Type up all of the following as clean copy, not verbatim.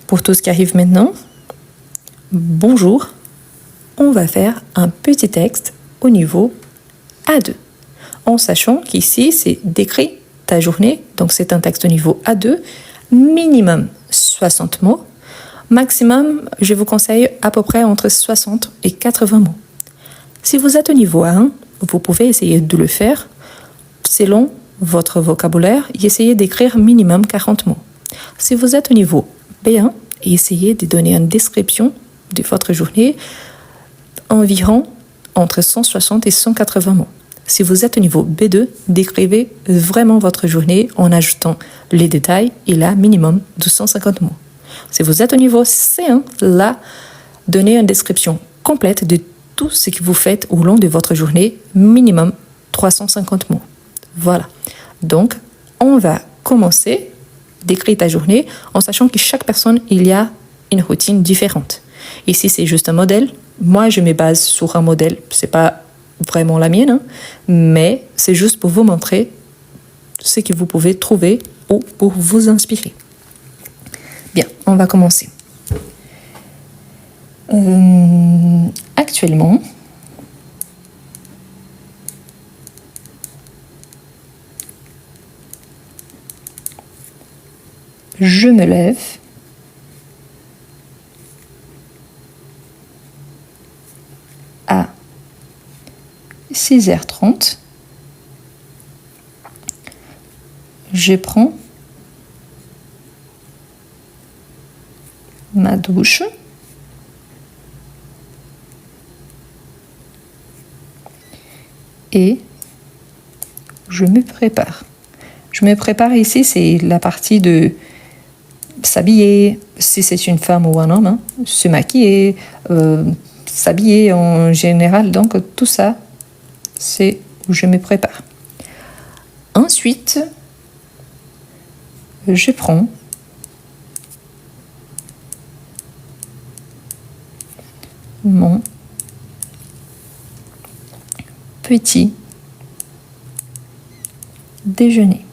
Pour tout ce qui arrive maintenant, bonjour, on va faire un petit texte au niveau A2. En sachant qu'ici, c'est décrit ta journée, donc c'est un texte au niveau A2, minimum 60 mots, maximum, je vous conseille à peu près entre 60 et 80 mots. Si vous êtes au niveau A1, vous pouvez essayer de le faire selon votre vocabulaire et essayer d'écrire minimum 40 mots. Si vous êtes au niveau B1, essayez de donner une description de votre journée environ entre 160 et 180 mots. Si vous êtes au niveau B2, décrivez vraiment votre journée en ajoutant les détails et là, minimum de 150 mots. Si vous êtes au niveau C1, là, donnez une description complète de tout ce que vous faites au long de votre journée, minimum 350 mots. Voilà. Donc, on va commencer d'écrire ta journée en sachant que chaque personne, il y a une routine différente. Ici, c'est juste un modèle. Moi, je me base sur un modèle. C'est pas vraiment la mienne, hein, mais c'est juste pour vous montrer ce que vous pouvez trouver ou pour vous inspirer. Bien, on va commencer. Actuellement, je me lève à 6h30. Je prends ma douche. Et je me prépare. Je me prépare ici, c'est la partie de s'habiller, si c'est une femme ou un homme, hein, se maquiller, s'habiller en général. Donc tout ça, c'est où je me prépare. Ensuite, je prends mon petit déjeuner.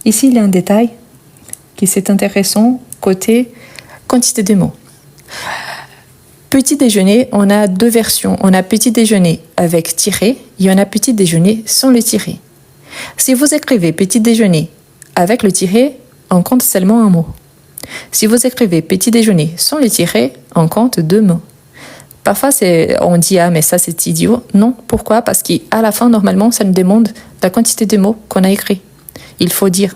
Ici, il y a un détail qui est intéressant côté quantité de mots. Petit déjeuner, on a deux versions. On a petit déjeuner avec tiré et on a petit déjeuner sans le tiré. Si vous écrivez petit déjeuner avec le tiré, on compte seulement un mot. Si vous écrivez petit déjeuner sans le tiré, on compte deux mots. Parfois, on dit « Ah, mais ça, c'est idiot ». Non, pourquoi? Parce qu'à la fin, normalement, ça nous demande la quantité de mots qu'on a écrit. Il faut dire.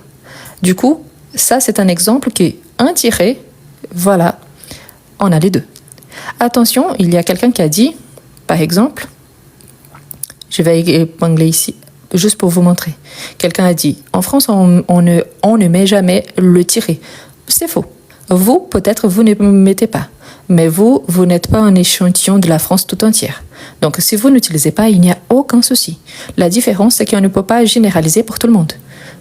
Du coup, ça, c'est un exemple qui est un tiré. Voilà, on a les deux. Attention, il y a quelqu'un qui a dit, par exemple, je vais épingler ici, juste pour vous montrer. Quelqu'un a dit, en France, on ne met jamais le tiré. C'est faux. Vous, peut-être, vous ne mettez pas. Mais vous n'êtes pas un échantillon de la France tout entière. Donc, si vous n'utilisez pas, il n'y a aucun souci. La différence, c'est qu'on ne peut pas généraliser pour tout le monde.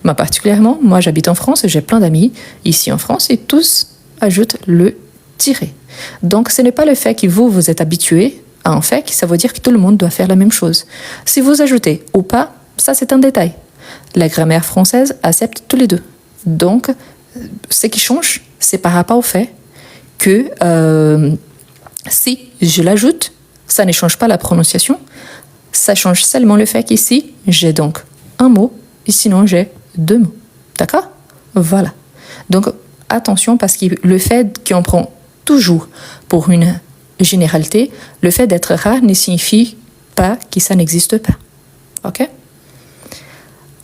Moi, particulièrement, moi, j'habite en France, j'ai plein d'amis ici en France et tous ajoutent le tiré. Donc, ce n'est pas le fait que vous êtes habitué à un fait que ça veut dire que tout le monde doit faire la même chose. Si vous ajoutez ou pas, ça, c'est un détail. La grammaire française accepte tous les deux. Donc, ce qui change, c'est par rapport au fait que si je l'ajoute, ça ne change pas la prononciation, ça change seulement le fait qu'ici, j'ai donc un mot, et sinon j'ai deux mots. D'accord? Voilà. Donc, attention, parce que le fait qu'on prend toujours pour une généralité, le fait d'être rare ne signifie pas que ça n'existe pas. OK?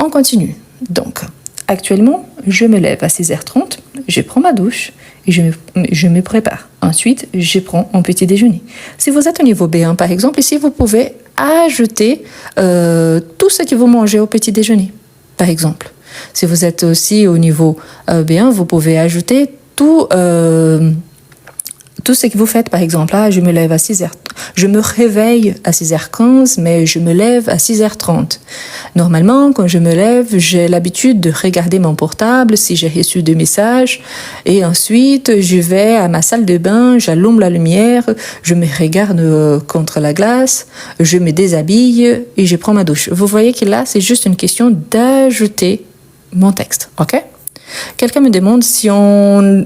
On continue. Donc, actuellement, je me lève à 6h30, je prends ma douche et je me prépare. Ensuite, je prends mon petit déjeuner. Si vous êtes au niveau B1, par exemple, ici, vous pouvez ajouter tout ce que vous mangez au petit déjeuner, par exemple. Si vous êtes aussi au niveau B1, vous pouvez ajouter tout ce que vous faites. Par exemple, là, je me lève à 6h. Je me réveille à 6h15, mais je me lève à 6h30. Normalement, quand je me lève, j'ai l'habitude de regarder mon portable si j'ai reçu des messages. Et ensuite, je vais à ma salle de bain, j'allume la lumière, je me regarde contre la glace, je me déshabille et je prends ma douche. Vous voyez que là, c'est juste une question d'ajouter mon texte, ok? Quelqu'un me demande si on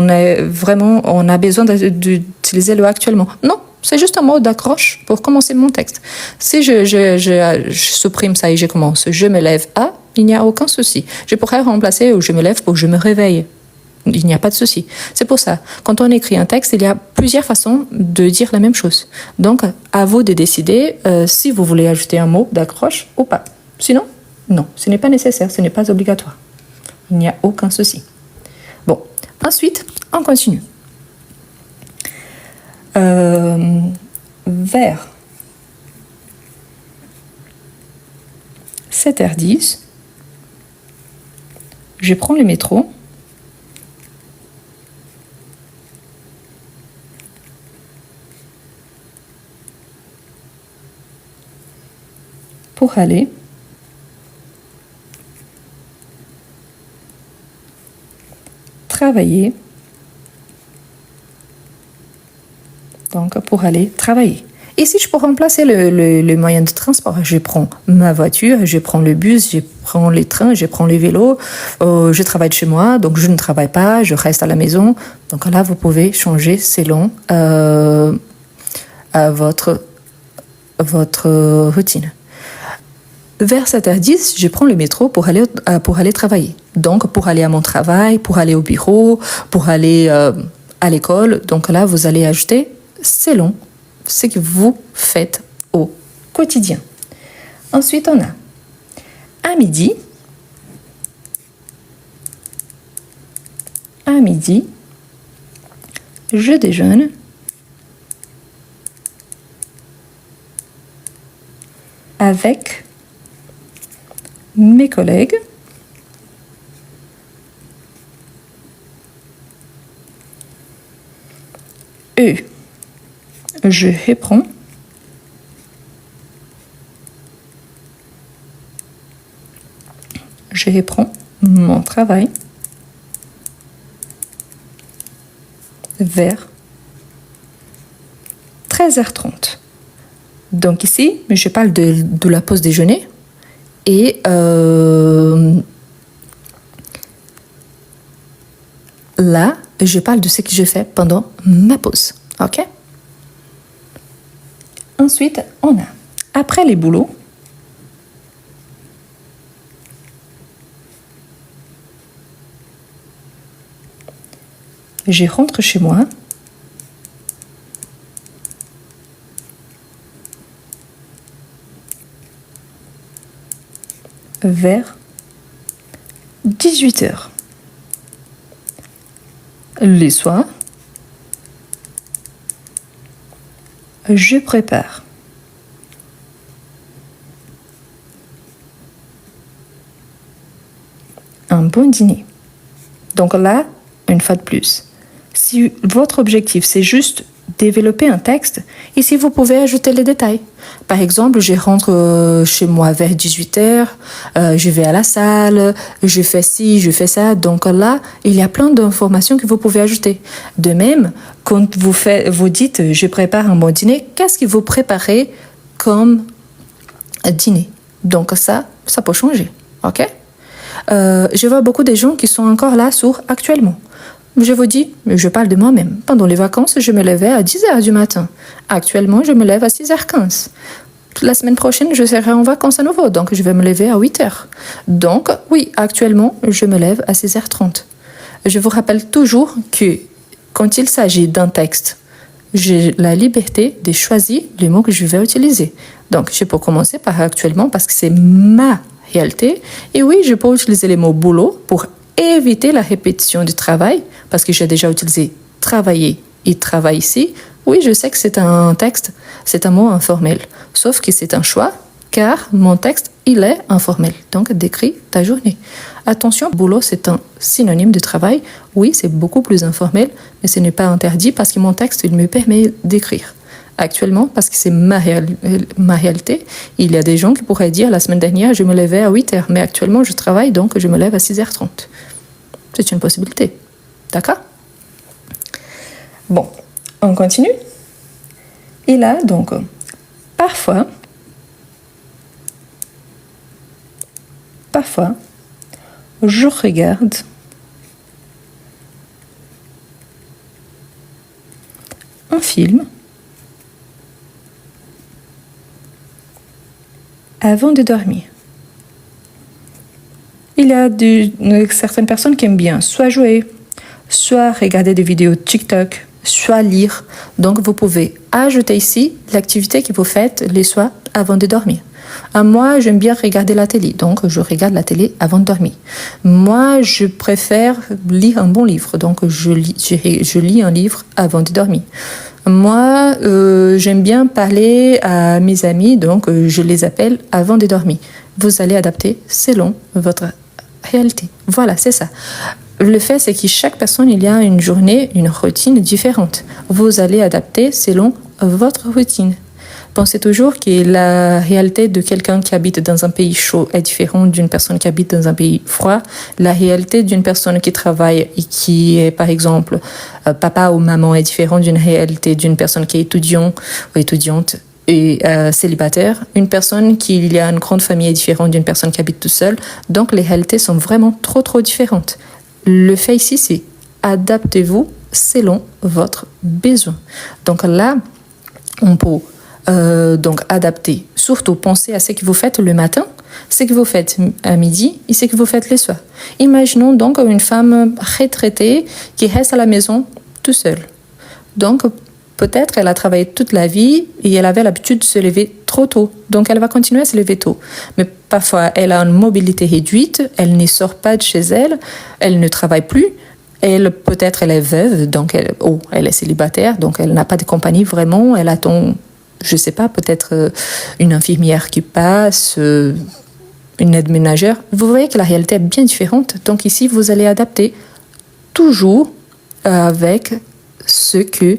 a besoin d'utiliser le actuellement. Non, c'est juste un mot d'accroche pour commencer mon texte. Si je supprime ça et je commence « je me lève à », il n'y a aucun souci. Je pourrais remplacer « je me lève » pour « je me réveille ». Il n'y a pas de souci. C'est pour ça, quand on écrit un texte, il y a plusieurs façons de dire la même chose. Donc, à vous de décider si vous voulez ajouter un mot d'accroche ou pas. Sinon, non, ce n'est pas nécessaire, ce n'est pas obligatoire. Il n'y a aucun souci. Bon, ensuite, on continue. Vers 7h10, je prends le métro pour aller travailler. Donc, pour aller travailler. Ici, je peux remplacer le moyen de transport. Je prends ma voiture, je prends le bus, je prends les trains, je prends les vélos. Je travaille de chez moi, donc je ne travaille pas, je reste à la maison. Donc là, vous pouvez changer selon votre routine. Vers 7h10, je prends le métro pour aller travailler. Donc, pour aller à mon travail, pour aller au bureau, pour aller à l'école. Donc là, vous allez ajouter selon ce que vous faites au quotidien. Ensuite, on a à midi. À midi, je déjeune avec mes collègues et je reprends mon travail vers 13h30. Donc ici, je parle de la pause déjeuner et là, je parle de ce que je fais pendant ma pause. OK? Ensuite, on a, après les boulots, je rentre chez moi vers 18h. Les soirs, je prépare un bon dîner. Donc là, une fois de plus, si votre objectif, c'est juste développer un texte, ici, vous pouvez ajouter les détails. Par exemple, je rentre chez moi vers 18h, je vais à la salle, je fais ci, je fais ça. Donc là, il y a plein d'informations que vous pouvez ajouter. De même, quand vous dites « je prépare un bon dîner », qu'est-ce que vous préparez comme dîner? Donc ça peut changer. OK? Je vois beaucoup de gens qui sont encore là sur « actuellement ». Je vous dis, je parle de moi-même. Pendant les vacances, je me levais à 10h du matin. Actuellement, je me lève à 6h15. La semaine prochaine, je serai en vacances à nouveau, donc je vais me lever à 8h. Donc, oui, actuellement, je me lève à 6h30. Je vous rappelle toujours que quand il s'agit d'un texte, j'ai la liberté de choisir les mots que je vais utiliser. Donc, je peux commencer par actuellement parce que c'est ma réalité. Et oui, je peux utiliser les mots boulot pour éviter la répétition du travail, parce que j'ai déjà utilisé travailler et travail ici. Oui, je sais que c'est un texte, c'est un mot informel, sauf que c'est un choix, car mon texte, il est informel. Donc, décris ta journée. Attention, boulot, c'est un synonyme de travail. Oui, c'est beaucoup plus informel, mais ce n'est pas interdit parce que mon texte, il me permet d'écrire. Actuellement, parce que c'est ma réalité, il y a des gens qui pourraient dire la semaine dernière, je me levais à 8h, mais actuellement, je travaille, donc je me lève à 6h30. C'est une possibilité. D'accord? Bon, on continue. Et là, donc, parfois, je regarde un film avant de dormir. Il y a certaines personnes qui aiment bien soit jouer, soit regarder des vidéos TikTok, soit lire. Donc, vous pouvez ajouter ici l'activité que vous faites les soirs avant de dormir. Moi, j'aime bien regarder la télé, donc je regarde la télé avant de dormir. Moi, je préfère lire un bon livre, donc je lis un livre avant de dormir. Moi, j'aime bien parler à mes amis, donc je les appelle avant de dormir. Vous allez adapter selon votre réalité. Voilà, c'est ça. Le fait, c'est que chaque personne, il y a une journée, une routine différente. Vous allez adapter selon votre routine. Pensez toujours que la réalité de quelqu'un qui habite dans un pays chaud est différente d'une personne qui habite dans un pays froid. La réalité d'une personne qui travaille et qui est, par exemple, papa ou maman est différente d'une réalité d'une personne qui est étudiant ou étudiante et célibataire. Une personne qui a une grande famille est différente d'une personne qui habite tout seul. Donc, les réalités sont vraiment trop différentes. Le fait ici, c'est adaptez-vous selon votre besoin. Donc là, on peut donc adapter. Surtout, pensez à ce que vous faites le matin, ce que vous faites à midi et ce que vous faites le soir. Imaginons donc une femme retraitée qui reste à la maison tout seule. Donc, peut-être elle a travaillé toute la vie et elle avait l'habitude de se lever trop tôt. Donc, elle va continuer à se lever tôt. Mais parfois, elle a une mobilité réduite, elle ne sort pas de chez elle, elle ne travaille plus. Peut-être elle est veuve, donc elle est célibataire, donc elle n'a pas de compagnie vraiment. Elle attend, je sais pas, peut-être une infirmière qui passe, une aide ménagère. Vous voyez que la réalité est bien différente. Donc ici, vous allez adapter toujours avec ce que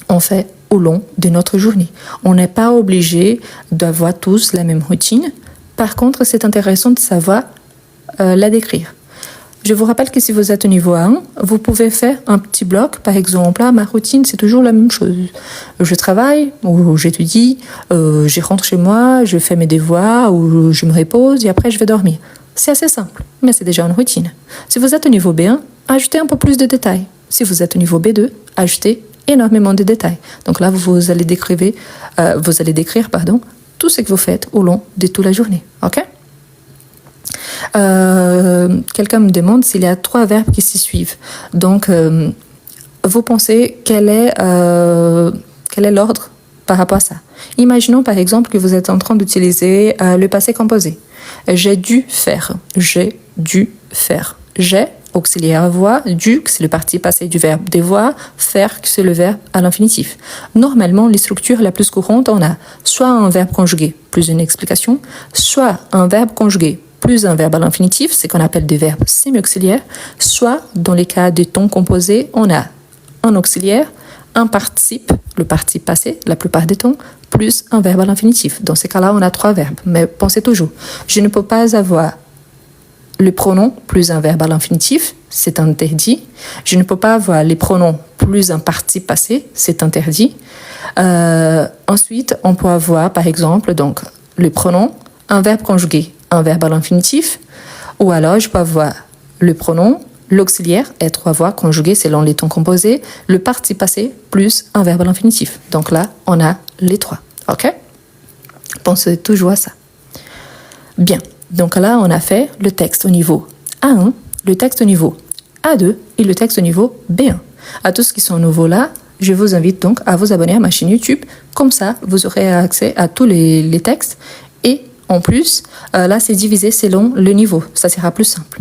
on fait au long de notre journée. On n'est pas obligé d'avoir tous la même routine. Par contre, c'est intéressant de savoir la décrire. Je vous rappelle que si vous êtes au niveau 1, vous pouvez faire un petit bloc. Par exemple, ma routine, c'est toujours la même chose. Je travaille ou j'étudie, je rentre chez moi, je fais mes devoirs ou je me repose et après je vais dormir. C'est assez simple, mais c'est déjà une routine. Si vous êtes au niveau B1, ajoutez un peu plus de détails. Si vous êtes au niveau B2, ajoutez énormément de détails. Donc là, vous allez décrire, tout ce que vous faites au long de toute la journée. OK? Quelqu'un me demande s'il y a 3 verbes qui s'y suivent. Donc, vous pensez quel est l'ordre par rapport à ça. Imaginons par exemple que vous êtes en train d'utiliser le passé composé. J'ai dû faire. J'ai dû faire. J'ai, auxiliaire avoir, dû, c'est le parti passé du verbe devoir, faire, c'est le verbe à l'infinitif. Normalement, les structures les plus courantes, on a soit un verbe conjugué plus une explication, soit un verbe conjugué plus un verbe à l'infinitif, c'est qu'on appelle des verbes semi-auxiliaires, soit dans les cas des temps composés, on a un auxiliaire, un participe, le participe passé, la plupart des temps, plus un verbe à l'infinitif. Dans ces cas-là, on a 3 verbes. Mais pensez toujours, je ne peux pas avoir le pronom plus un verbe à l'infinitif, c'est interdit. Je ne peux pas avoir les pronoms plus un participe passé, c'est interdit. Ensuite, on peut avoir, par exemple, donc, le pronom, un verbe conjugué, un verbe à l'infinitif, ou alors je peux avoir le pronom, l'auxiliaire, et 3 voix conjuguées selon les temps composés, le participe passé plus un verbe à l'infinitif. Donc là, on a les 3. OK? Pensez toujours à ça. Bien. Donc là, on a fait le texte au niveau A1, le texte au niveau A2 et le texte au niveau B1. À tous qui sont nouveaux là, je vous invite donc à vous abonner à ma chaîne YouTube. Comme ça, vous aurez accès à tous les textes. Et en plus, là, c'est divisé selon le niveau. Ça sera plus simple.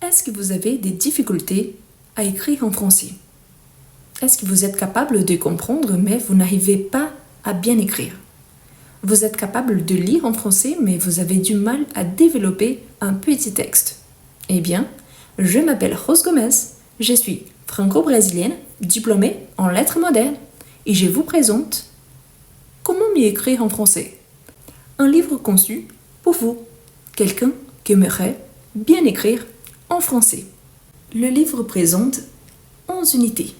Est-ce que vous avez des difficultés à écrire en français? Est-ce que vous êtes capable de comprendre, mais vous n'arrivez pas à bien écrire? Vous êtes capable de lire en français, mais vous avez du mal à développer un petit texte? Eh bien, je m'appelle Rose Gomez, je suis franco-brésilienne, diplômée en lettres modernes, et je vous présente Comment mieux écrire en français? Un livre conçu pour vous, quelqu'un qui aimerait bien écrire en français. Le livre présente 11 unités,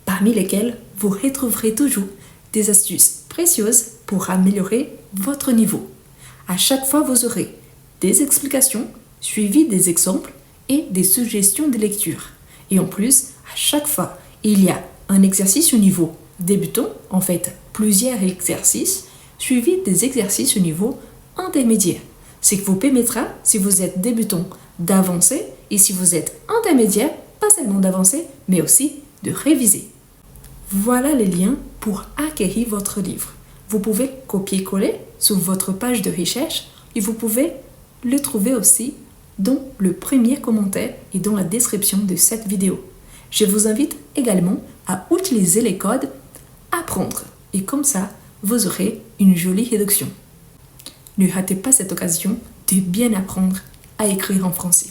parmi lesquelles vous retrouverez toujours des astuces précieuses pour améliorer votre niveau. À chaque fois, vous aurez des explications suivi des exemples et des suggestions de lecture. Et en plus, à chaque fois, il y a un exercice au niveau débutant, en fait plusieurs exercices, suivi des exercices au niveau intermédiaire. Ce qui vous permettra, si vous êtes débutant, d'avancer et si vous êtes intermédiaire, pas seulement d'avancer, mais aussi de réviser. Voilà les liens pour acquérir votre livre. Vous pouvez copier-coller sur votre page de recherche et vous pouvez le trouver aussi dans le premier commentaire et dans la description de cette vidéo. Je vous invite également à utiliser les codes apprendre et comme ça, vous aurez une jolie réduction. Ne ratez pas cette occasion de bien apprendre à écrire en français.